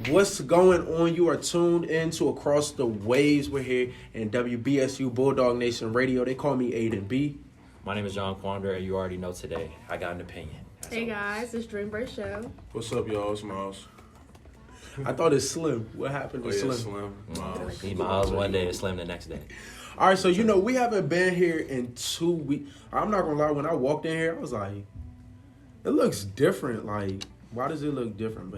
What's going on? You are tuned into Across the Waves. We're here in WBSU Bulldog Nation Radio. They call me Aiden B. My name is John Quander, and you already know today I got an opinion. Hey guys, it's Dreambird Show. What's up, y'all? It's Miles. I thought it's Slim. What happened to Slim? Slim. Miles. He Miles one day and Slim the next day. All right, so we haven't been here in 2 weeks. I'm not gonna lie. When I walked in here, I was like, it looks different. Like, why does it look different?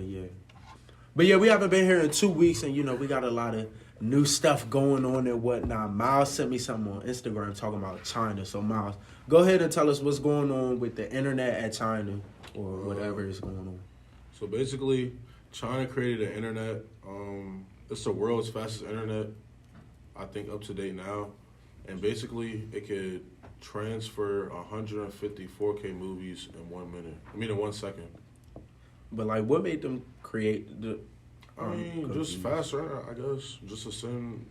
But yeah, we haven't been here in 2 weeks, and we got a lot of new stuff going on and whatnot. Miles sent me something on Instagram talking about China. So Miles, go ahead and tell us what's going on with the internet at China or whatever is going on. So basically, China created an internet. It's the world's fastest internet, I think, up to date now. And basically, it could transfer 150 4K movies in 1 second. But like, what made them create the? Just faster, I guess. Just to send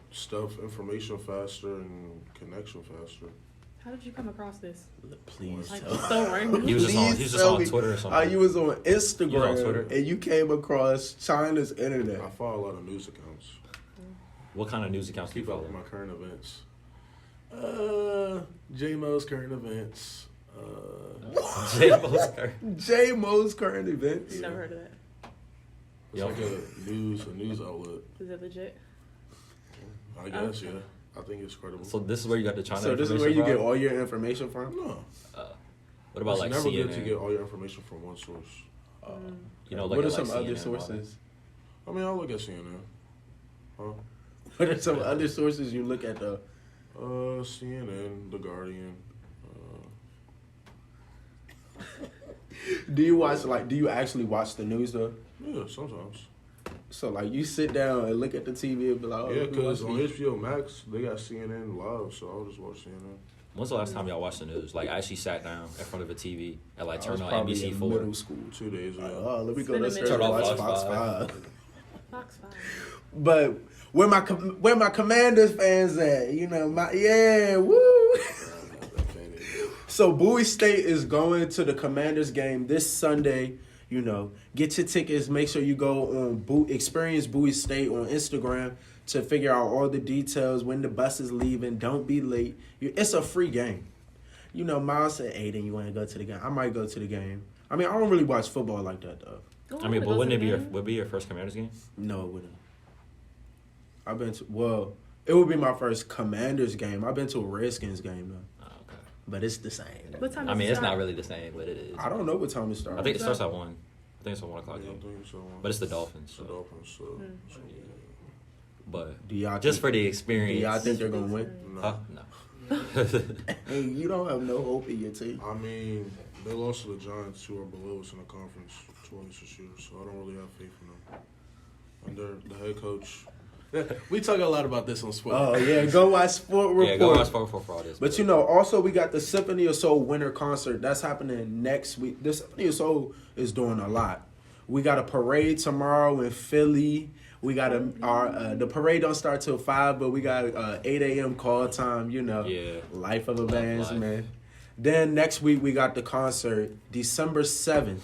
information faster and connection faster. How did you come across this? Please Like, tell me. so random. He was just on Twitter or something. You was on Instagram You was on Twitter? and you came across China's internet. I follow a lot of news accounts. What kind of news accounts do you Keep up follow? with my current events. J-Mo's current events. J Mo's current events. Never heard of that. It's like a news outlet. Is it legit? I guess, yeah. I think it's credible. So this is where you got the China So this is information where you from? get all your information from? No. What about It's like never CNN? good to get all your information from one source. Like What are at, some like, other CNN and all that? sources? I mean, I'll look at CNN. Huh? What are some other sources you look at though? CNN, The Guardian. Do you actually watch the news though? Yeah, sometimes. So like you sit down and look at the TV and be like, oh, Yeah, we because watch on these. HBO Max, they got CNN live, so I'll just watch CNN. When's the last time y'all watched the news? Like, I actually sat down in front of a TV and like I was turned on probably NBC in 4. middle school. 2 days Like, ago. oh, let me It's go been a downstairs minute. and watch Turn off Fox Fox 5. Fox 5. But where my Commanders fans at? Woo. So Bowie State is going to the Commanders game this Sunday. Get your tickets. Make sure you go on Experience Bowie State on Instagram to figure out all the details, when the bus is leaving. Don't be late. It's a free game. Miles said, Aiden, you want to go to the game? I might go to the game. I mean, I don't really watch football like that, though. Oh, I mean, but goes wouldn't it be again? would be your first Commanders game? No, it wouldn't. It would be my first Commanders game. I've been to a Redskins game, though. Oh, okay. But it's the same. What time I does mean, it it's start? not really the same, but it is. I don't know what time it starts. I think it starts at 1. I think it's a 1 o'clock Yeah, I game. think so. But it's the Dolphins. It's the So. Dolphins, so. But Do y'all just think, for the do experience. y'all think they're gonna win? No. No. Hey, you don't have no hope in your team. I mean, they lost to the Giants, who are below us in the conference twice this year, so I don't really have faith in them. And the head coach. We talk a lot about this on Sport. Oh yeah, go watch Sport Report. Yeah, go watch Sport for all this. But also we got the Symphony of Soul winter concert that's happening next week. The Symphony of Soul is doing a lot. We got a parade tomorrow in Philly. We got the parade don't start till 5, but we got 8 a.m. call time. Life of a band, life. man. Then next week we got the concert December 7th.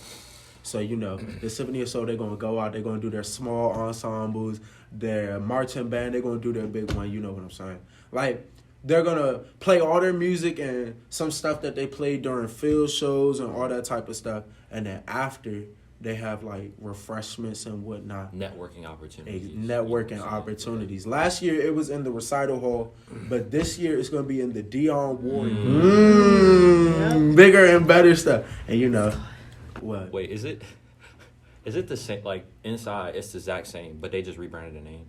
So the Symphony of Soul, they're gonna go out. They're gonna do their small ensembles, their marching band. They're gonna do their big one. You know what I'm saying? Like, they're gonna play all their music and some stuff that they played during field shows and all that type of stuff. And then after, they have like refreshments and whatnot. Networking opportunities. Networking opportunities. Last year it was in the recital hall, but this year it's gonna be in the Dion Ward. Bigger and better stuff. And what? Wait, is it the same? Like, inside, it's the exact same, but they just rebranded the name.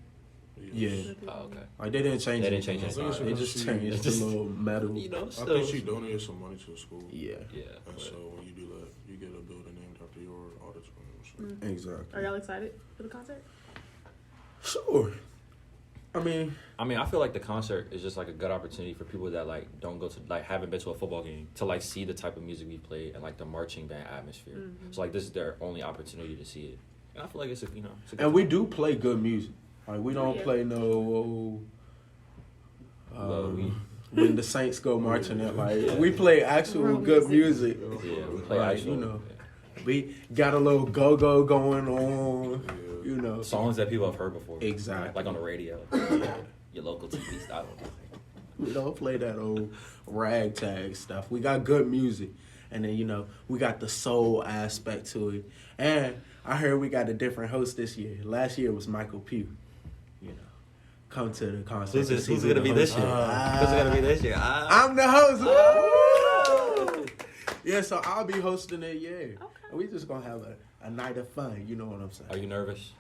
Yeah. Oh, okay. Like, they didn't change They it. didn't change it. They just changed It's the just- little metal. I think she donated some money to the school. Yeah. Yeah. And but- so when you do that, you get a building named after your auditorium. So. Exactly. Are y'all excited for the concert? Sure. I mean, I feel like the concert is just like a good opportunity for people that like don't go to like haven't been to a football game to like see the type of music we play and like the marching band atmosphere. So like this is their only opportunity to see it, and I feel like it's a good and we time. do play good music. Like, we don't Yeah. play no. When the Saints go marching in, like, we play actual Real good music. music. Yeah, we play Right, actual. We got a little go-go going on. you know. Songs that people have heard before. Exactly. Like on the radio. Your local TV style. We don't play that old ragtag stuff. We got good music. And then, you know, we got the soul aspect to it. And I heard we got a different host this year. Last year was Michael Pugh. You know, come to the concert. Who's going to be this year? Who's going to be this year? I'm the host. Woo! Yeah, so I'll be hosting it, yeah. Okay. And we just going to have a night of fun. You know what I'm saying? Are you nervous?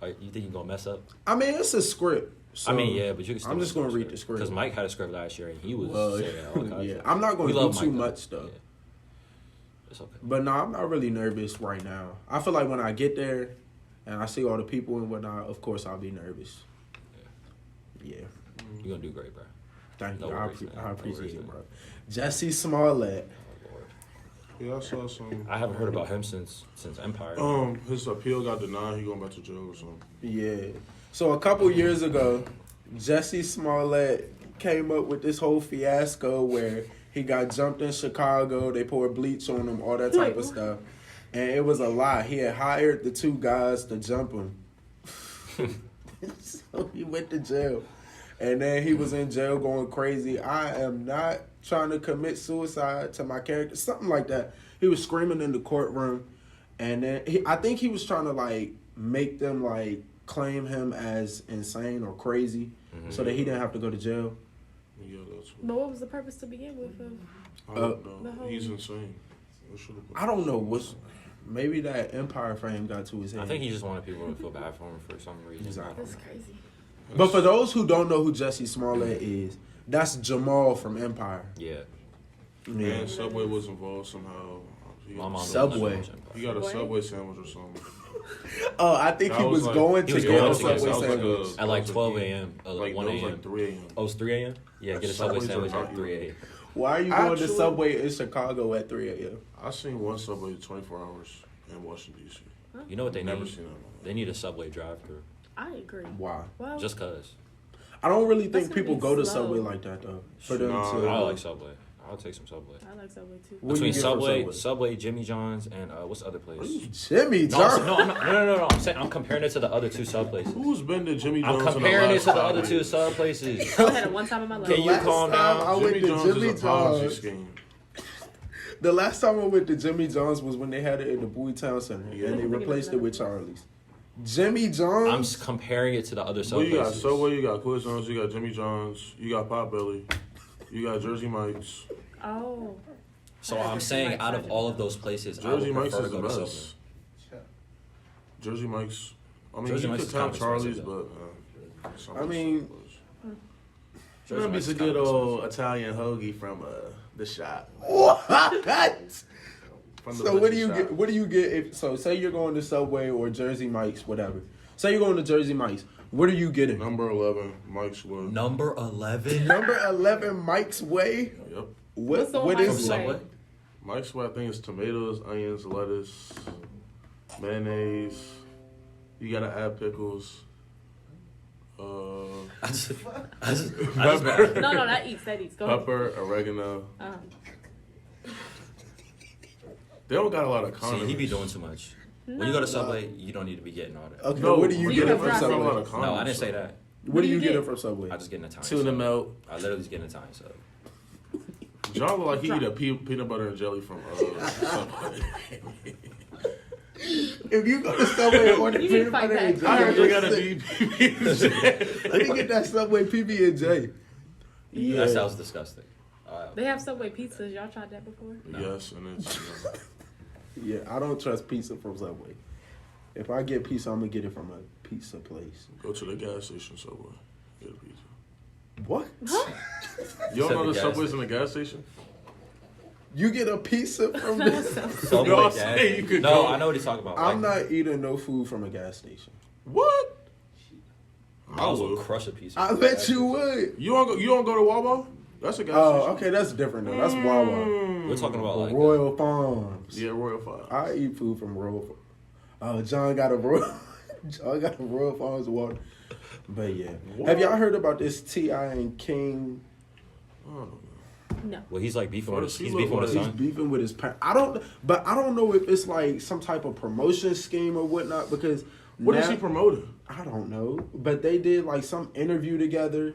You think you're going to mess up? I mean, it's a script. So I mean, yeah, but you can still. I'm just going to read the script. Because Mike had a script last year and he was saying all kinds yeah, of I'm not going to do too much though. stuff. Yeah. It's okay. But no, I'm not really nervous right now. I feel like when I get there and I see all the people and whatnot, of course I'll be nervous. Yeah. You're going to do great, bro. Thank you. No I worries, man. I appreciate No worries, it, man. bro. Jesse Smollett. Oh, Lord. Yeah, I saw some. I haven't heard about him since Empire. His appeal got denied. He going back to jail or something. Yeah. So a couple years ago, Jesse Smollett came up with this whole fiasco where he got jumped in Chicago. They poured bleach on him, all that type of stuff. And it was a lie. He had hired the two guys to jump him. So he went to jail. And then he was in jail going crazy. I am not trying to commit suicide to my character. Something like that. He was screaming in the courtroom. And then I think he was trying to like make them like claim him as insane or crazy so that he didn't have to go to jail. Yeah, that's But what was the purpose to begin with? I don't know. He's insane. I don't know what's maybe that Empire fame got to his head. I think he just wanted people to feel bad for him for some reason. Exactly. That's crazy. But for those who don't know who Jesse Smollett is, that's Jamal from Empire. Yeah. Yeah. And Subway was involved somehow. My mom Subway. He got a Subway sandwich or something. Oh, I think he was going to was get going a to get Subway Subway sandwich. At like 12 a.m. Like, 1 it was a.m. like 3 a.m. Oh, it's 3 a.m.? Yeah, get a Subway Subways sandwich are at 3 a.m. Why are you going to Actually- Subway in Chicago at 3 a.m.? I seen one Subway 24 hours in Washington, D.C. You know what they Never need? seen that. They need a Subway drive-through. I agree. Why? Well, Just cause. I don't really That's think gonna people be go to slow. Subway like that though. For them Nah, to I like Subway. I'll take some Subway. I like Subway too. What do you Between get from Subway, Jimmy John's, and what's the other place? Jimmy No, John. I'm not, no. I'm saying I'm comparing it to the other two sub places. Who's been to Jimmy I'm John's? comparing it to the other 5 two years? sub places. I had it one time in my life. Can you Last calm time down? I went Jimmy to John's Jimmy is a Ponzi John's. scheme. The last time I went to Jimmy John's was when they had it in the Bowie Town Center, Yeah. and they replaced it with Charlie's. Jimmy John's. I'm comparing it to the other sub Well, you got places. Subway, you got Quiznos, you got Jimmy John's, you got Potbelly, you got Jersey Mike's. Oh. So I'm saying out of all of those places, I Jersey would Mike's prefer is to the go to best. Subway. Jersey Mike's. I mean, Jersey you Mike's could is count kind of Charlie's, expensive, but I mean, Jersey Mike's is kind of expensive. Italian hoagie from the shop. From the So what do butcher you shop. get? What do you get if? So say you're going to Subway or Jersey Mike's, whatever. Say you're going to Jersey Mike's. What are you getting? Number 11, Mike's Wood. Number 11? Number 11, Mike's Way. Yep. What's on What Mike's From is Way? Subway? Mike's Wood, I think it's tomatoes, onions, lettuce, mayonnaise. You gotta add pickles. I just Pepper. No, that eats. Go ahead. Pepper, oregano. Uh-huh. They don't got a lot of See, condiments. he be doing too much. When you go to Subway, you don't need to be getting all that. Okay, No, what do you you get have from drive-thru. Subway? A lot of No, I condiments, didn't say though. that. What do you get? get from Subway? I just get an Italian Tuna sub. melt. I literally just get an Italian sub. John look like he eat a peanut butter and jelly from Subway. If you go to Subway and order You need to peanut fight butter and back. I heard jelly, they got to be PB&J. let me get that Subway PB and J. That sounds disgusting. They have Subway pizzas. Y'all tried that before? Yes, and it's Yeah, I don't trust pizza from Subway. If I get pizza, I'm gonna get it from a pizza place. go to the gas station Subway. Get a pizza. What? You Said don't know the the gas Subways in the gas station? You get a pizza from the... Subway No, I'm gas. saying you could No, go- I know what he's talking about. I'm Like, not eating no food from a gas station. What? I will would. crush a piece. I bet you would. You don't go to Wawa? That's a gas Oh, station. okay, that's different though. That's Wawa. We're talking about like Royal Farms. Yeah, Royal Farms. I eat food from Royal Farms. Oh, John got a Royal Farms water. But yeah. What? Have y'all heard about this T.I. and King? Oh, No. well, he's like beefing with his. He He's look beefing with his He's son. beefing with his parents. I don't know if it's like some type of promotion scheme or whatnot, because What is he promoting? I don't know. But they did like some interview together.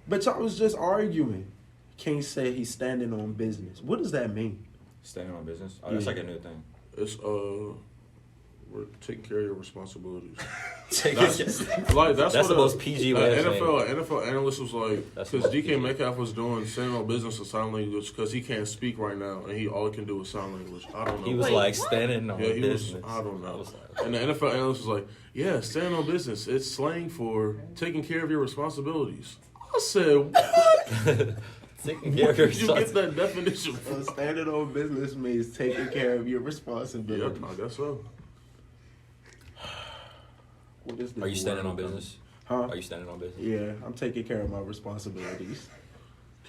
But y'all was just arguing. King said he's standing on business. What does that mean? Standing on business? Oh, that's Yeah. like a new thing. It's we're taking care of your responsibilities. That's That's the what most PG way of saying it. NFL analyst was like, That's because the most DK PG. Metcalf was doing standing on business with sign language because he can't speak right now and all he can do is sign language. I don't know. He was Wait, like what? standing on Yeah, he was. business. I don't know. was like, And the NFL analyst was like, "Yeah, standing on business. It's slang for taking care of your responsibilities." I said, "What? taking care Where of your did you get that definition from?" Standing on business means taking care of your Yep, responsibilities. I guess so. What is this Are you standing word? on business? Huh? Are you standing on business? Yeah, I'm taking care of my responsibilities.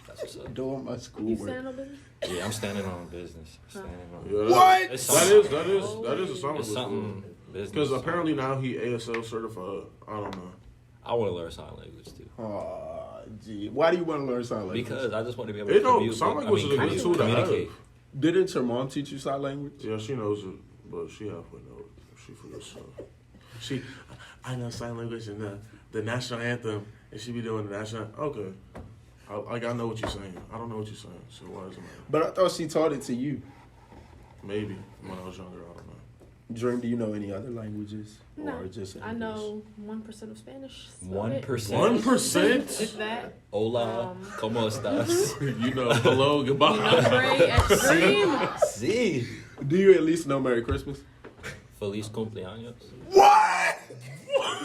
That's what's up. Doing my You schoolwork. stand on business? Yeah, I'm standing on business. I'm standing on. Yeah, What? It's That something- is a sign It's language. something business. Because apparently now he ASL certified. I don't know. I want to learn sign language too. Aw, gee. Why do you want to learn sign language? Because I just want to be able It to don't. commute. Sign language is a good tool to have. communicate. Didn't your mom teach you sign language? Yeah, she knows it, but she halfway knows it. She forgets stuff. I know sign language and the national anthem, and she be doing the national. Okay, I know what you're saying. I don't know what you're saying, so why does it matter? But I thought she taught it to you. Maybe when I was younger, I don't know. Dream, do you know any other languages? No. Or just I English? know 1% of Spanish. so 1%. 1%. If that. Hola, ¿cómo estás? You know, hello, goodbye. Nombre extreme. Sí. Do you at least know Merry Christmas? Feliz cumpleaños. What?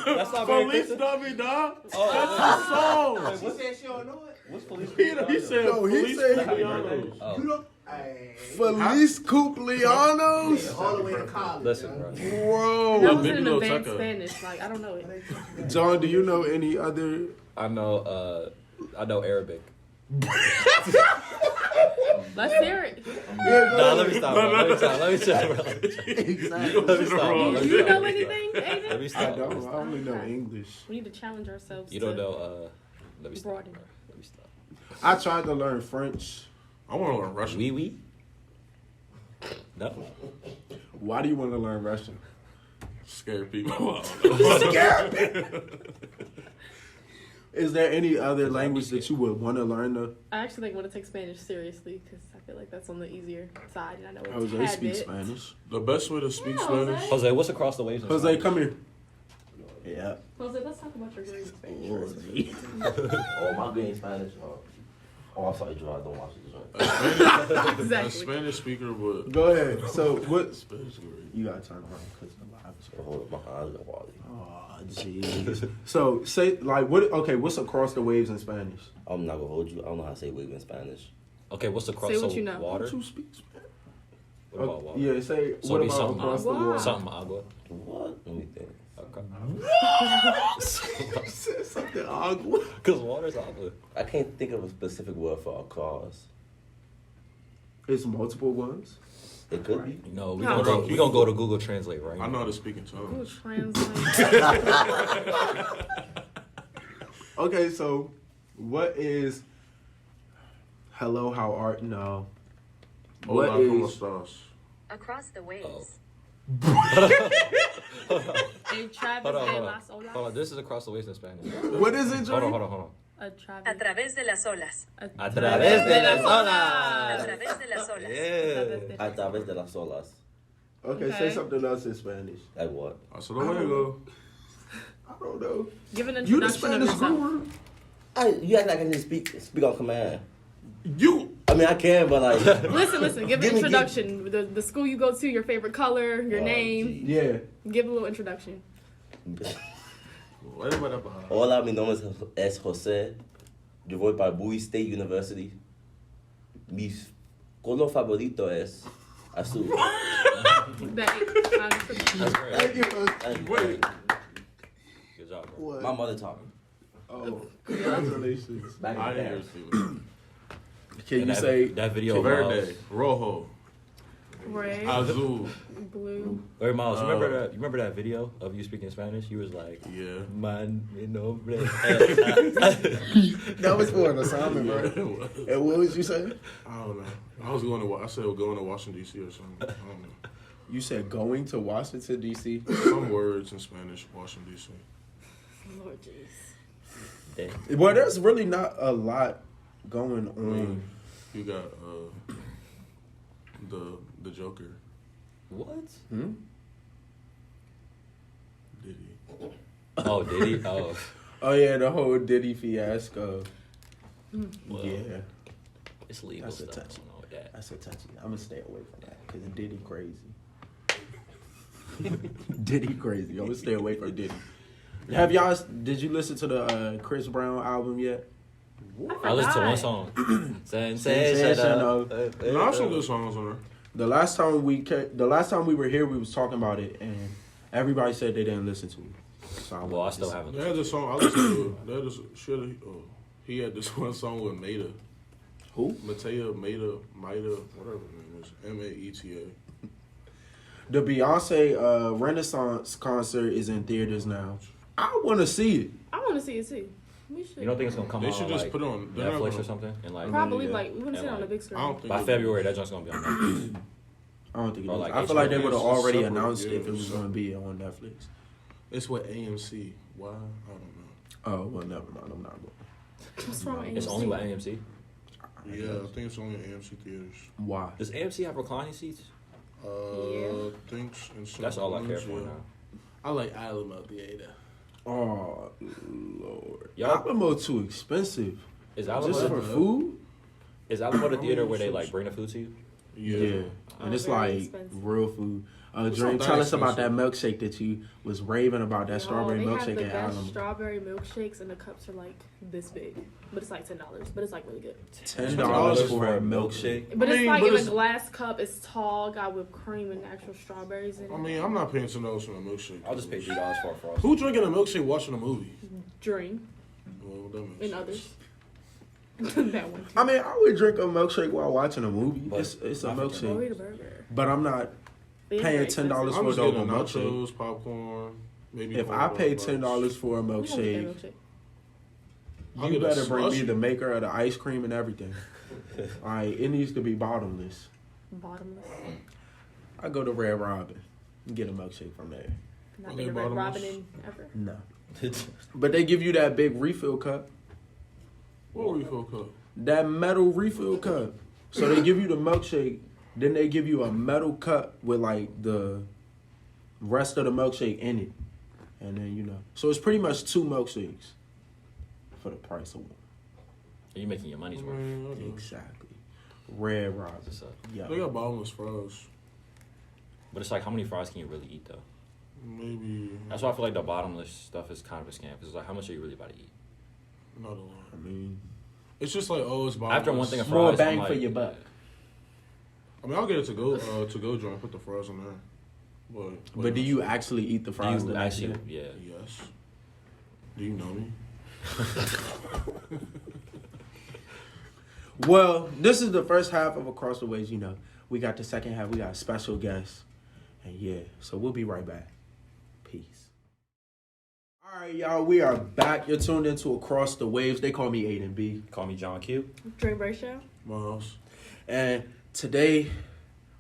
That's not very Feliz Christmas. Navidad. Oh, That's the song. She said she don't know it. What's Feliz He said, No, he Feliz said- Cumpleaños. Oh, Feliz Cumpleaños? All the way to college. listen, bro. That Bro. was in Biblioteca. advanced Spanish. Like, I don't know it. John, do you know any other? I know Arabic. Let's hear it. Nah, let me stop. Bro. Let me stop. Let me stop. Bro. Exactly. Let me stop. Bro. Let Do me you stop. know anything, Let Aiden? me I stop. don't. I only know English. We need to challenge ourselves. You don't to know. Let me stop. broaden. Bro. Let me stop. I tried to learn French. I want to learn Russian. Oui, oui. No. Why do you want to learn Russian? Scare people. I don't know. Is there any other language that you would want to learn? Though? I actually want to take Spanish seriously because I feel like that's on the easier side, and I know it's Jose had speaks it. Spanish. The best way to speak Yeah, Spanish. Jose. Jose, what's across the waves? in Jose, Spanish? come here. Yeah. Jose, let's talk about your grades. Oh, my game Spanish. Oh, I'm sorry, Joe. I don't watch this. A Exactly. Spanish speaker would. Go ahead. So what? Spanish great. You gotta turn around because the live is. Hold up, my eyes are quality. Oh, jeez. So say like what? Okay, what's across the waves in Spanish? I'm not gonna hold you. I don't know how to say wave in Spanish. Okay, what's across Say what so you know. water? Don't you speak Spanish? What about water? Yeah. Say So what be about something across the agua. water? Something agua. What? Let me think. Okay. Said something agua. Because water's agua. I can't think of a specific word for across. It's multiple ones. It could be. No, we No. gonna go to Google Translate right I now. know how to speak in Google tongues. Translate. Okay, so what is hello? How art? No. What Hola, ¿cómo is estás? Across the waves. A Travis Hold on, de hold on. las olas. Hold on, this is across the waves in Spanish. what is it, Dre? Hold on. A Travis. A través de las olas. A A través de las A olas. través de las olas. Yeah. A través de las olas. Okay, say Okay. something else in Spanish. Like what? Hasta luego. I don't know. Give an You the introduction of Spanish yourself. guru? You act like I can just speak on command. You. I mean, I can, but like. Listen. Give an Give me- introduction. The school you go to, your favorite color, your Oh, name. geez. Yeah. Give a little introduction. Hola, mi nombre es José. Yo voy para Bowie State University. Mi color favorito es azul. That, That's great. Thank you. And, Wait. Good job, bro. What? my mother taught me. Oh, congratulations. Back I in the didn't day. hear you. Can And you that, say that video of Verde, Miles? rojo, red, azul. blue. Wait, Miles, you remember that video of you speaking Spanish? You was like, Yeah. man, mi nombre. that was for an assignment, bro? And what was you saying? I don't know. I was going to. I said we're going to Washington D.C. or something. I don't know. You said going to Washington, D.C.? Some words in Spanish, Washington, D.C. Lord jeez. Damn. Well, there's really not a lot going I mean, on. you got the Joker, What? Hmm? Diddy. Oh, did he? Oh. Oh, yeah, the whole Diddy fiasco. Well, Yeah, It's legal That's a stuff. touchy. I don't know what that. that's a touchy. I'm going to stay away from that because Diddy crazy. Diddy crazy. I'm going to stay away from Diddy. Did you listen to the Chris Brown album yet? I listened to one forgot. song. Sensational. No, I some good songs on there. The last time we were here, we was talking about it, and everybody said they didn't listen to it. So Well, I still haven't. They had this song. I listened to it. They had this, he had this one song with Maida. Who? Maida, whatever her name is. Maeta. The Beyonce Renaissance concert is in theaters now. I want to see it. I want to see it too. We should. You don't think it's gonna come They on should just like put it on. They're not Netflix gonna- or something? And like Probably yeah. like we want to see it on the big I screen. don't think by it- February, that joint's gonna be on Netflix. I don't think it Or is. like I feel like they HBO. would have It's already separate, announced yeah, if it was it's going to be on Netflix. It's with AMC. Why? I don't know. Oh, well, never mind. I'm not going. What's wrong with It's AMC? only by AMC. Yeah, I think it's only in AMC theaters. Why? Does AMC have reclining seats? Yeah. Thinks in some That's all I care ones, for yeah. now. I like Alamo Theater. Oh, Lord. Y'all- Alamo too expensive. Is Just Alamo for food? is Alamo the theater where they like bring the food to you? Yeah. Oh, And it's very like expensive. real food. It's Dream, not that tell us about that expensive. milkshake that you was raving about, that strawberry they have milkshake the at best Alamo. strawberry milkshakes, and the cups are like this big, but it's like $10. But it's like really good. $10 for a milkshake. But I it's mean, like but in a it's- glass cup. It's tall, got whipped cream and actual strawberries in it. I mean, I'm not paying $10 for a milkshake. I'll just pay $3 for a frost. Who drinking a milkshake watching a movie? Dream Well, that makes and sense. others. that one. Too. I mean, I would drink a milkshake while watching a movie. But It's a not for Or milkshake. eat a burger. But I'm not But it's paying very $10 expensive. for I'm a just double getting milkshake. nachos, popcorn, maybe. If corn I pay dogs. $10 for a We gonna get milkshake, that milkshake. I'll you get a better bring me slushy. the maker of the ice cream and everything. All right, it needs to be bottomless. Bottomless. I go to Red Robin and get a milkshake from there. Not Are been they a Red bottomless? Robin in ever. No, but they give you that big refill cup, What refill cup? that metal refill cup. So they give you the milkshake, then they give you a metal cup with like the rest of the milkshake in it, and then so it's pretty much two milkshakes for the price of one. You're making your money's worth. Exactly. Red Robin. What's up? Yeah. They got bottomless fries. But it's like, how many fries can you really eat though? Maybe That's why I feel like the bottomless stuff is kind of a scam. Because it's like, how much are you really about to eat? not a lot. I mean, It's just like, oh, it's bottomless. After one thing of fries, more I'm bang like, for your buck. I mean, I'll get it to go joint, put the fries in there. But do you actually eat the Do fries? you the next actually? day? Yeah. Yes. Do you know me? Well, this is the first half of Across the Waves. We got the second half. We got a special guest, and so we'll be right back. Peace. All right, y'all. We are back. You're tuned into Across the Waves. They call me Aiden B. Call me John Q. Dream Ratio. Miles. And today,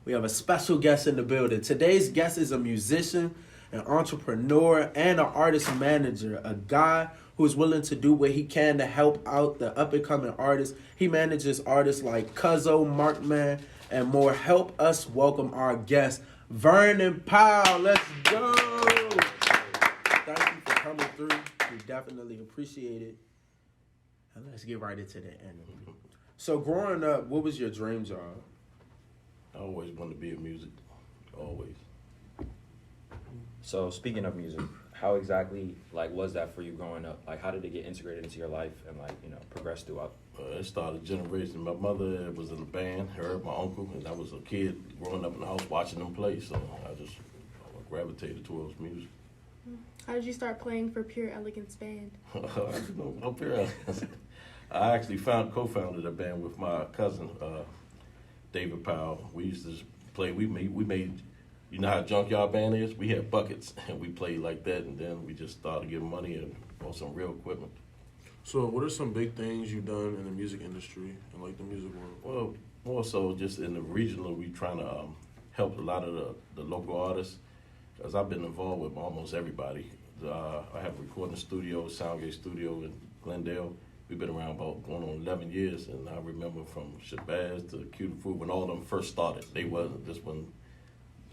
we have a special guest in the building. Today's guest is a musician, an entrepreneur, and an artist manager. A guy who is willing to do what he can to help out the up-and-coming artists. He manages artists like Cuzzo, Markman, and more. Help us welcome our guest, Vernon Powell. Let's go. Thank you for coming through. We definitely appreciate it. And let's get right into the interview. So growing up, what was your dream job? I always wanted to be in music. Always. So speaking of music, how exactly was that for you growing up? Like, how did it get integrated into your life and progress throughout? It started generation. My mother was in a band, her, my uncle, and I was a kid growing up in the house watching them play. So I just gravitated towards music. How did you start playing for Pure Elegance Band? Up here, I actually co-founded a band with my cousin, David Powell. We used to play. We made. You know how a junkyard band is? We had buckets, and we played like that, and then we just started getting money and bought some real equipment. So, what are some big things you've done in the music industry and the music world? Well, more so just in the regional, we trying to helped a lot of the local artists because I've been involved with almost everybody. I have a recording studio, Soundgate Studio in Glendale. We've been around about going on 11 years, and I remember from Shabazz to Cutie Fruit when all of them first started. They wasn't just when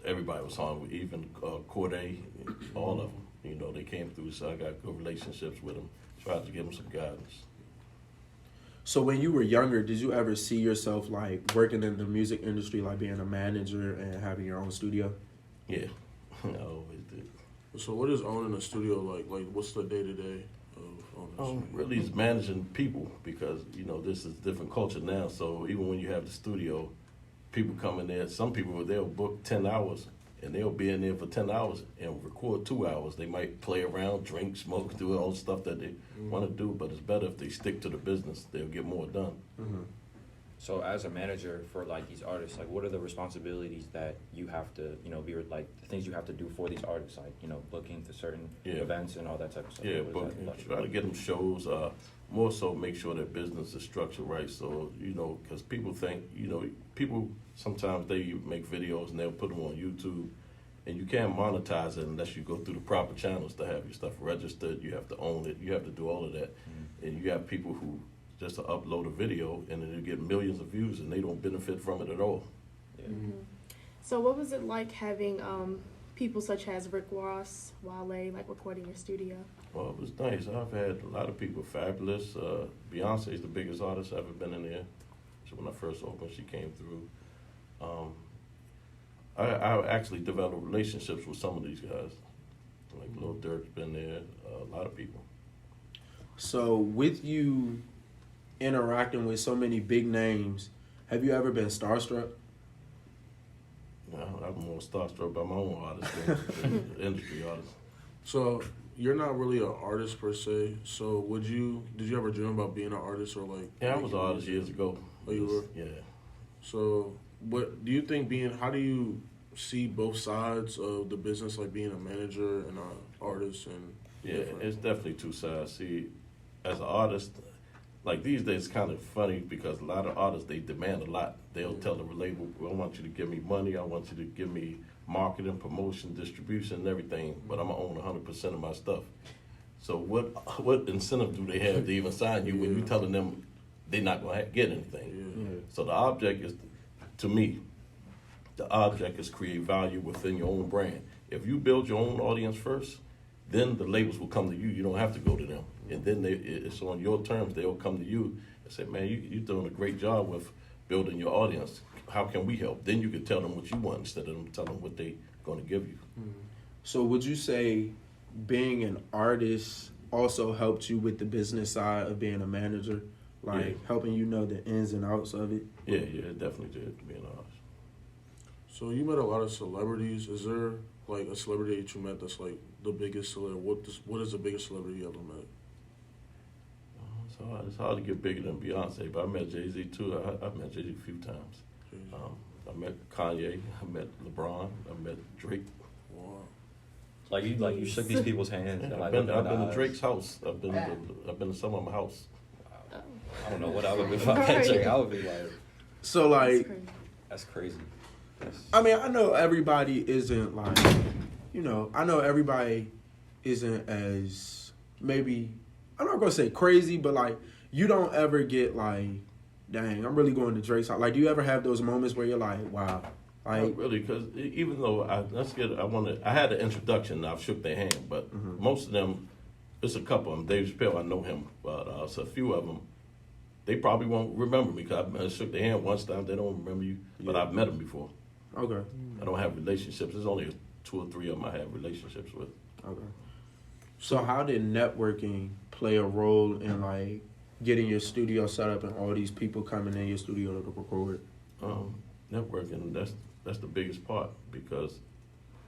everybody was on, even Corday, all of them. You know, they came through, so I got good relationships with them. Tried to give them some guidance. So when you were younger, did you ever see yourself like working in the music industry, like being a manager and having your own studio? Yeah, I always did. So what is owning a studio like? Like, what's the day-to-day of owning a studio? Really, it's managing people because, you know, this is different culture now. So even when you have the studio, people come in there. Some people, they'll book 10 hours, and they'll be in there for 10 hours and record 2 hours. They might play around, drink, smoke, do all the stuff that they want to do, but it's better if they stick to the business. They'll get more done. Mm-hmm. So as a manager for like these artists, like what are the responsibilities that you have to, you know, be like the things you have to do for these artists, like, you know, booking to certain events and all that type of stuff? Yeah, What but does that look like? try to get them shows. More so, make sure their business is structured right. So, you know, because people think, you know, people sometimes they make videos and they'll put them on YouTube, and you can't monetize it unless you go through the proper channels to have your stuff registered. You have to own it. You have to do all of that. Mm-hmm. And you have people who just to upload a video and then they get millions of views and they don't benefit from it at all. Yeah. Mm-hmm. So what was it like having people such as Rick Ross, Wale, like recording your studio? Well, it was nice. I've had a lot of people, Fabulous. Beyonce's the biggest artist I've ever been in there. So when I first opened, she came through. I actually developed relationships with some of these guys. Like Lil Durk's been there, a lot of people. So with you interacting with so many big names, have you ever been starstruck? No, I'm more starstruck by my own artists than industry artists. So you're not really an artist per se. So did you ever dream about being an artist or like? Yeah, I was an artist years ago. Oh, you were? Yeah. So what do you think how do you see both sides of the business, like being a manager and an artist and different? It's definitely two sides. See, as an artist, like these days, it's kind of funny because a lot of artists, they demand a lot. They'll tell the label, well, I want you to give me money, I want you to give me marketing, promotion, distribution, and everything, but I'm going to own 100% of my stuff. So what incentive do they have to even sign you when you're telling them they're not going to get anything? Yeah. So the object is, to me, the object is create value within your own brand. If you build your own audience first, then the labels will come to you. You don't have to go to them. And then it's on your terms. They'll come to you and say, man, you're doing a great job with building your audience. How can we help? Then you can tell them what you want instead of them telling them what they're going to give you. So would you say being an artist also helped you with the business side of being a manager? Like helping you know the ins and outs of it? Yeah, it definitely did, being honest. So you met a lot of celebrities. Is there like a celebrity that you met that's like the biggest celebrity? What is the biggest celebrity you ever met? It's hard to get bigger than Beyonce, but I met Jay-Z too. I've met Jay-Z a few times. I met Kanye, I met LeBron, I met Drake. Wow. Like you shook these people's hands. Yeah, and, I've like, been to Drake's house. I've been to some of my house. I don't know what I would be if I met Drake. I would be like, So like, that's crazy. I mean, I know everybody isn't like, I know everybody isn't as maybe, I'm not going to say crazy, but like, you don't ever get like, dang, I'm really going to Drake's house. Like, do you ever have those moments where you're like, wow? Like, Not really, because even though I had an introduction, I've shook their hand, but most of them, it's a couple of them. Dave Chappelle, I know him, but so a few of them, they probably won't remember me because I shook their hand once time. They don't remember you, but I've met them before. okay. I don't have relationships. There's only 2 or 3 of them I have relationships with. Okay. So how did networking play a role in like getting your studio set up and all these people coming in your studio to record? Networking, that's the biggest part because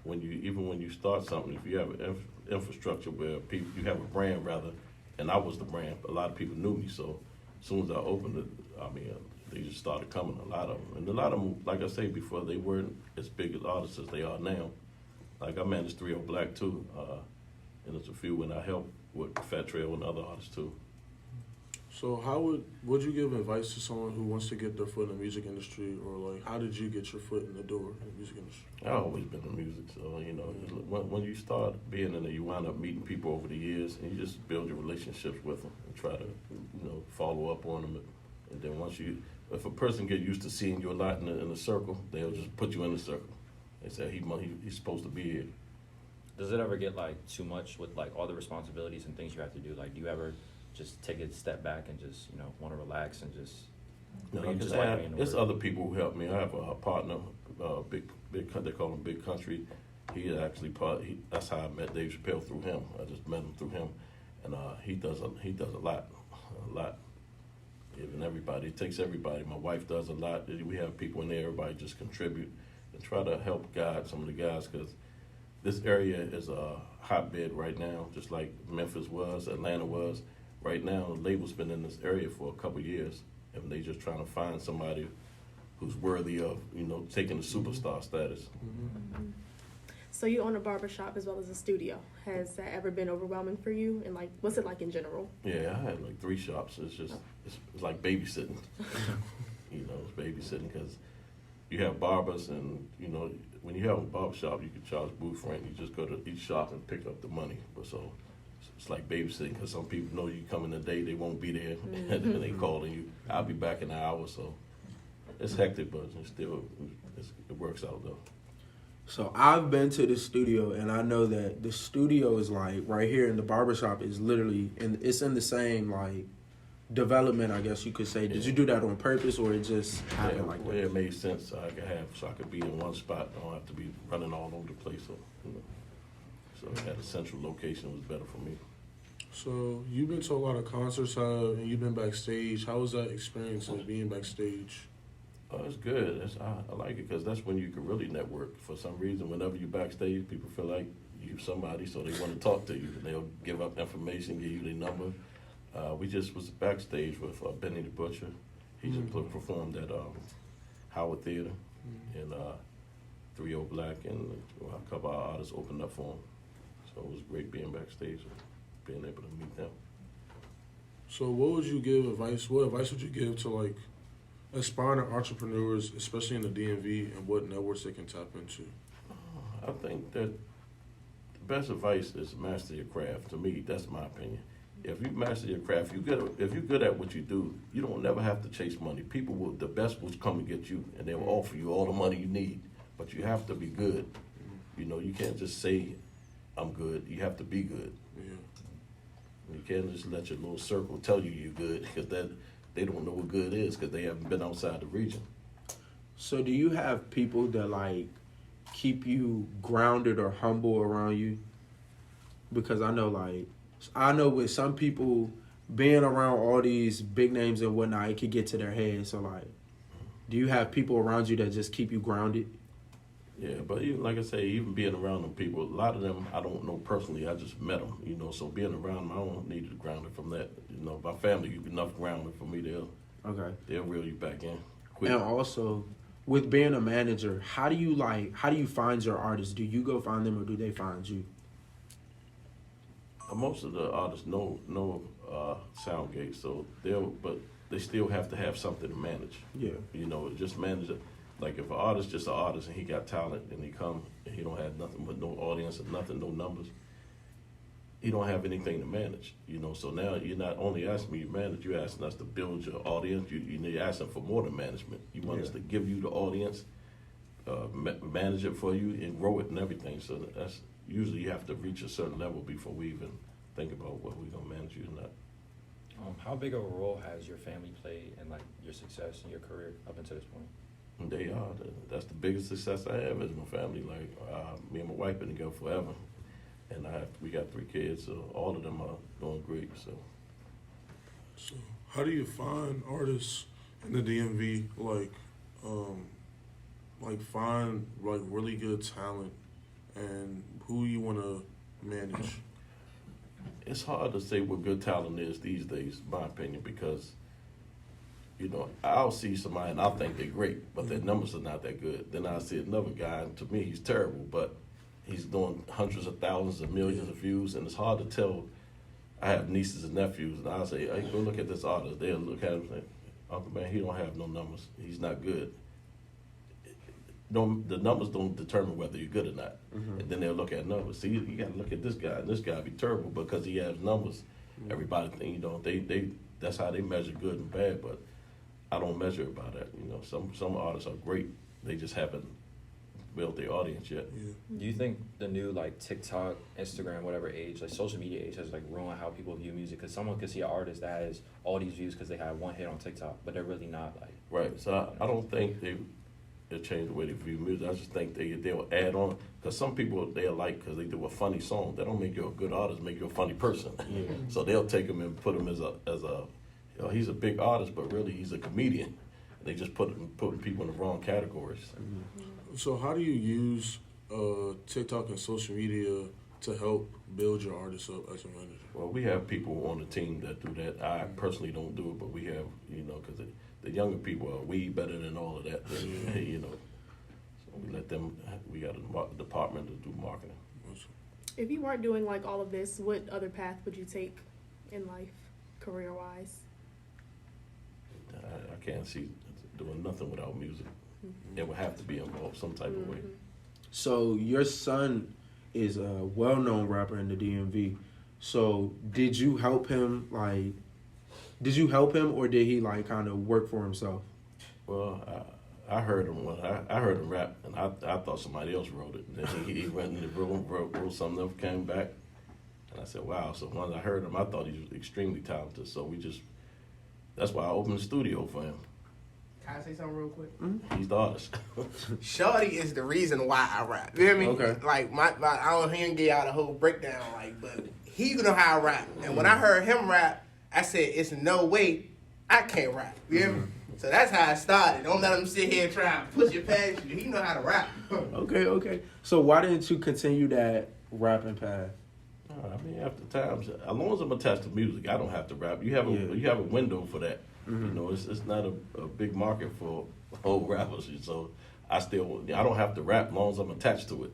when you start something, if you have an infrastructure where you have a brand rather, and I was the brand, a lot of people knew me. So as soon as I opened it, they just started coming. A lot of them, and a lot of them, like I say before, they weren't as big as artists as they are now. Like I managed 3 Black too, and there's a few when I helped with Fat Trail and other artists too. So how would you give advice to someone who wants to get their foot in the music industry, or like how did you get your foot in the door in the music industry? I've always been in music, so you know, when you start being in it, you wind up meeting people over the years, and you just build your relationships with them and try to, you know, follow up on them. And then if a person get used to seeing you a lot in the circle, they'll just put you in the circle. They say he's supposed to be here. Does it ever get like too much with like all the responsibilities and things you have to do? Like, do you ever just take a step back and just, you know, want to relax and just? No, you just just like being it's work? other people who help me. I have a partner, big. They call him Big Country. He actually that's how I met Dave Chappelle, through him. I just met him through him, and he does a lot. Even everybody, it takes everybody. My wife does a lot. We have people in there. Everybody just contribute and try to help guide some of the guys, because this area is a hotbed right now, just like Memphis was, Atlanta was. Right now, the label's been in this area for a couple of years, and they just trying to find somebody who's worthy of, you know, taking the superstar status. Mm-hmm. So you own a barbershop as well as a studio. Has that ever been overwhelming for you? And like, what's it like in general? Yeah, I had like 3 shops. It's just it's like babysitting. You know, it's babysitting because you have barbers, and you know, when you have a barbershop, you can charge booth rent. You just go to each shop and pick up the money. But so it's like babysitting, because some people know you come in the day, they won't be there, and they calling you. I'll be back in an hour. So it's hectic, but it works out though. So I've been to the studio, and I know that the studio is like right here, and the barbershop is literally, and it's in the same like development, I guess you could say. Did you do that on purpose, or it just happened like that? It made sense. So I could be in one spot. I don't have to be running all over the place. So, you know, so at a central location was better for me. So you've been to a lot of concerts, and you've been backstage. How was that experience of being backstage? Oh, it's good. I like it, because that's when you can really network. For some reason, whenever you're backstage, people feel like you're somebody, so they want to talk to you. And they'll give up information, give you their number. We just was backstage with Benny the Butcher. He just performed at Howard Theater, and 3 Black, and a couple of artists opened up for him. So it was great being backstage and being able to meet them. So what advice would you give to like aspiring entrepreneurs, especially in the DMV, and what networks they can tap into? I think that the best advice is master your craft. To me, that's my opinion. If you master your craft, if you're good at what you do, you don't never have to chase money. The best will come and get you, and they'll offer you all the money you need. But you have to be good. You know, you can't just say, I'm good. You have to be good. Yeah. You can't just let your little circle tell you you're good, because they don't know what good is, because they haven't been outside the region. So do you have people that like keep you grounded or humble around you? Because I know with some people, being around all these big names and whatnot, it could get to their head. So like, do you have people around you that just keep you grounded? Yeah, but even, like I say, even being around them people, a lot of them I don't know personally. I just met them, you know. So being around them, I don't need to ground it from that. You know, my family, you enough grounded for me. They'll reel you back in quick. And also, with being a manager, how do you find your artists? Do you go find them, or do they find you? Most of the artists know Soundgate, so but they still have to have something to manage. Yeah. You know, just manage it. Like if an artist just an artist and he got talent and he come and he don't have nothing but no audience and nothing, no numbers, he don't have anything to manage. You know, so now you're not only asking me to manage, you're asking us to build your audience. You're asking for more than management. You want us to give you the audience, manage it for you, and grow it and everything. So that's usually you have to reach a certain level before we even think about what we're gonna manage you or not. How big of a role has your family played in like your success and your career up until this point? They are. That's the biggest success I have is my family. Like me and my wife been together forever, and we got 3 kids, so all of them are doing great. So how do you find artists in the DMV find like really good talent, and who you want to manage? It's hard to say what good talent is these days, in my opinion, because you know, I'll see somebody and I'll think they're great, but their numbers are not that good. Then I'll see another guy, and to me, he's terrible, but he's doing hundreds of thousands of millions of views, and it's hard to tell. I have nieces and nephews, and I'll say, hey, go look at this artist. They'll look at him and say, Uncle man, he don't have no numbers. He's not good. The numbers don't determine whether you're good or not. And then they'll look at numbers. See, you got to look at this guy, and this guy be terrible because he has numbers. Everybody think, they that's how they measure good and bad, but I don't measure it by that. Some artists are great. They just haven't built their audience yet. Do you think the new like TikTok, Instagram, whatever age, like social media age, has like ruined how people view music? Because someone could see an artist that has all these views because they had one hit on TikTok, but they're really not like. Right. So I don't think they'll change the way they view music. I just think they'll add on, because some people they'll like because they do a funny song. That don't make you a good artist. Make you a funny person. So they'll take him and put him as a he's a big artist, but really he's a comedian. They just putting people in the wrong categories. So how do you use TikTok and social media to help build your artists up as a manager? Well, we have people on the team that do that. I personally don't do it, but we have, because the younger people are way better than all of that. So we let them. We got a department to do marketing. If you weren't doing like all of this, what other path would you take in life, career-wise? I can't see doing nothing without music. It would have to be involved some type of way. So your son is a well-known rapper in the DMV. So did you help him? Or did he like kind of work for himself? Well, I heard him. I heard him rap, and I thought somebody else wrote it. And then he went in the room, wrote something else, came back, and I said, "Wow!" So once I heard him, I thought he was extremely talented. So that's why I opened the studio for him. Can I say something real quick? He's the artist. Shorty is the reason why I rap. You know what I mean? Okay. Like I don't hear him get out a whole breakdown, but he know how I rap. And when I heard him rap, I said, "It's no way I can't rap." You hear me? So that's how I started. Don't let him sit here and try and push it past you. He know how to rap. Okay. So why didn't you continue that rapping path? I mean, after times, as long as I'm attached to music, I don't have to rap. You have a window for that. It's not a big market for old rappers. So I don't have to rap as long as I'm attached to it,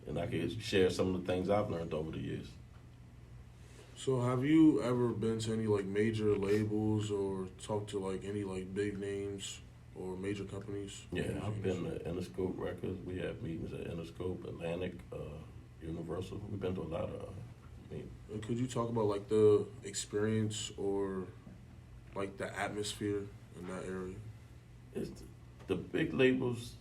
and I can share some of the things I've learned over the years. So have you ever been to any like major labels or talked to like any like big names or major companies? Yeah, I've been to Interscope Records. We have meetings at Interscope, Atlantic, Universal. We've been to a lot of meetings. And could you talk about like the experience or like the atmosphere in that area? It's the big labels.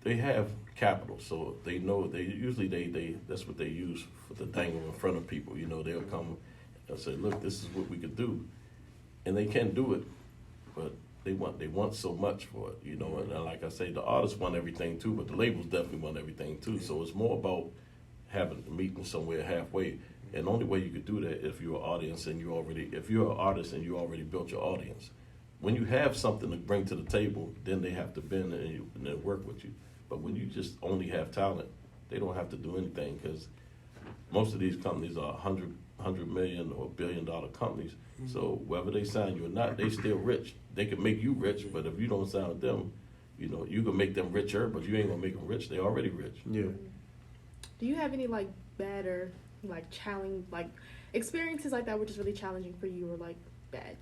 They have capital, so they know they that's what they use for the dangle in front of people. They'll come and say, "Look, this is what we could do," and they can do it, but they want so much for it. And like I say, the artists want everything too, but the labels definitely want everything too. So it's more about having a meeting somewhere halfway. And the only way you could do that if you're an audience and if you're an artist and you already built your audience. When you have something to bring to the table, then they have to bend and then work with you. But when you just only have talent, they don't have to do anything, because most of these companies are $100 million or $1 billion companies. So whether they sign you or not, they still rich. They can make you rich, but if you don't sign with them, you can make them richer, but you ain't gonna make them rich. They already rich. Yeah. Do you have any like bad or like challenging like experiences like that which is really challenging for you or like bad?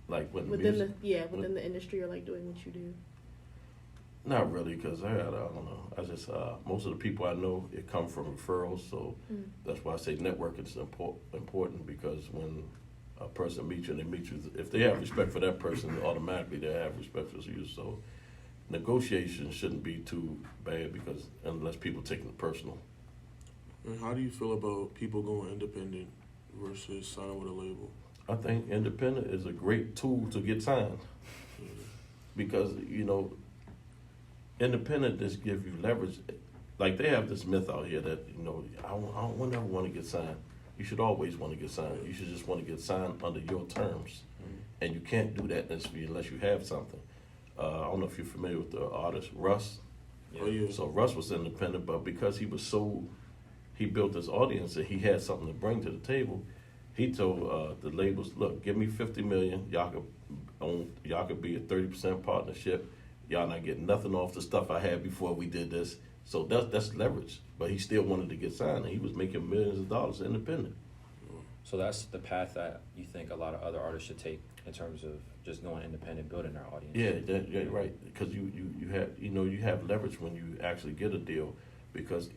Like when Within music, within the industry or like doing what you do. Not really, because I don't know. I just most of the people I know, it come from referrals, so that's why I say networking is important, because when a person meets you and they meet you, if they have respect for that person, automatically they have respect for you. So negotiation shouldn't be too bad, because unless people take it personal. And how do you feel about people going independent versus signing with a label? I think independent is a great tool to get signed, because independent just give you leverage. Like they have this myth out here that I don't never want to get signed. You should always want to get signed. You should just want to get signed under your terms, and you can't do that unless you have something. I don't know if you're familiar with the artist Russ. Oh, yeah. So Russ was independent, but because he built this audience and he had something to bring to the table. He told the labels, "Look, give me $50 million. Y'all could be a 30% partnership. Y'all not getting nothing off the stuff I had before we did this. So that's leverage. But he still wanted to get signed, and he was making millions of dollars independent. So that's the path that you think a lot of other artists should take in terms of just going independent, building their audience. Yeah, right. Because you have leverage when you actually get a deal. Because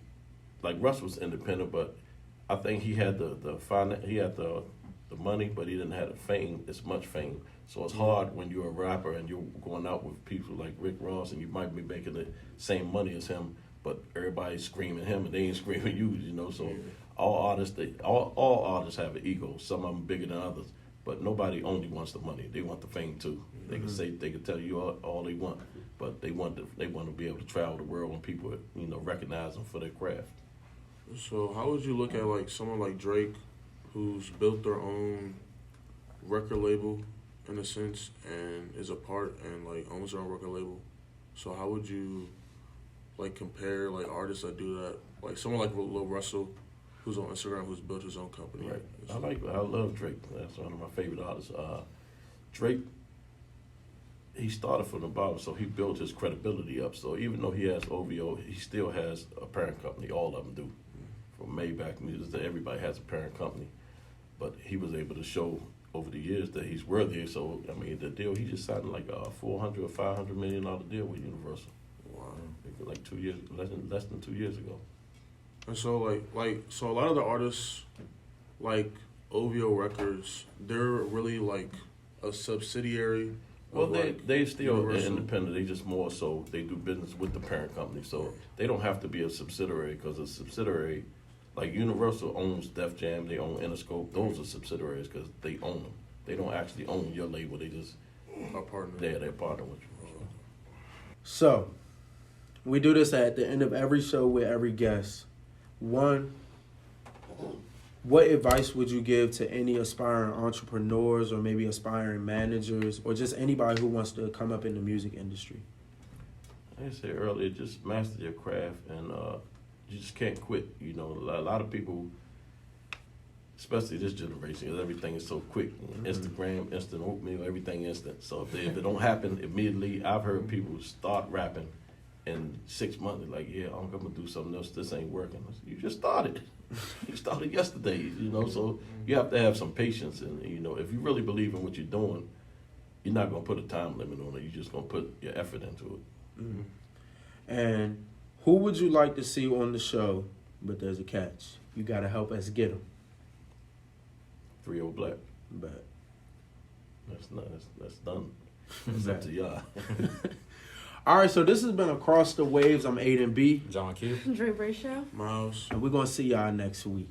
like Russ was independent, but I think he had the money, but he didn't have the fame, as much fame. So it's hard when you're a rapper and you're going out with people like Rick Ross, and you might be making the same money as him, but everybody's screaming him and they ain't screaming you. So all artists have an ego. Some of them bigger than others, but nobody only wants the money. They want the fame too. They can tell you all they want, but they want to be able to travel the world when people recognize them for their craft. So how would you look at like someone like Drake, who's built their own record label in a sense, and is a part and like owns their own record label? So how would you like compare like artists that do that, like someone like Lil Russell, who's on Instagram, who's built his own company? Right. I love Drake. That's one of my favorite artists. Drake, he started from the bottom, so he built his credibility up. So even though he has OVO, he still has a parent company. All of them do. From Maybach Music to everybody has a parent company. But he was able to show over the years that he's worthy. So, I mean, the deal, he just signed like a $400 or $500 million deal with Universal. Wow. Like 2 years, less than 2 years ago. And so so a lot of the artists, like OVO Records, they're really like a subsidiary. Well, of, they still Universal. independent. They just more so they do business with the parent company, so they don't have to be a subsidiary, because a subsidiary, like Universal owns Def Jam, they own Interscope. Those are subsidiaries because they own them. They don't actually own your label. They just a partner. they're partner with you. So, we do this at the end of every show with every guest. One, what advice would you give to any aspiring entrepreneurs or maybe aspiring managers or just anybody who wants to come up in the music industry? Like I said earlier, just master your craft, and you just can't quit. A lot of people, especially this generation, everything is so quick. Instagram, instant oatmeal, everything instant. So if it don't happen immediately, I've heard people start rapping in 6 months. They're like, yeah, I'm gonna do something else. This ain't working. I said, you just started. You started yesterday. So you have to have some patience, and if you really believe in what you're doing, you're not gonna put a time limit on it. You're just gonna put your effort into it. Mm-hmm. And who would you like to see on the show? But there's a catch. You got to help us get them. 3-0 Black. But That's done. It's up to y'all. all right, so this has been Across the Waves. I'm Aiden B. John Q. Dre Brayshaw. Miles. And we're going to see y'all next week.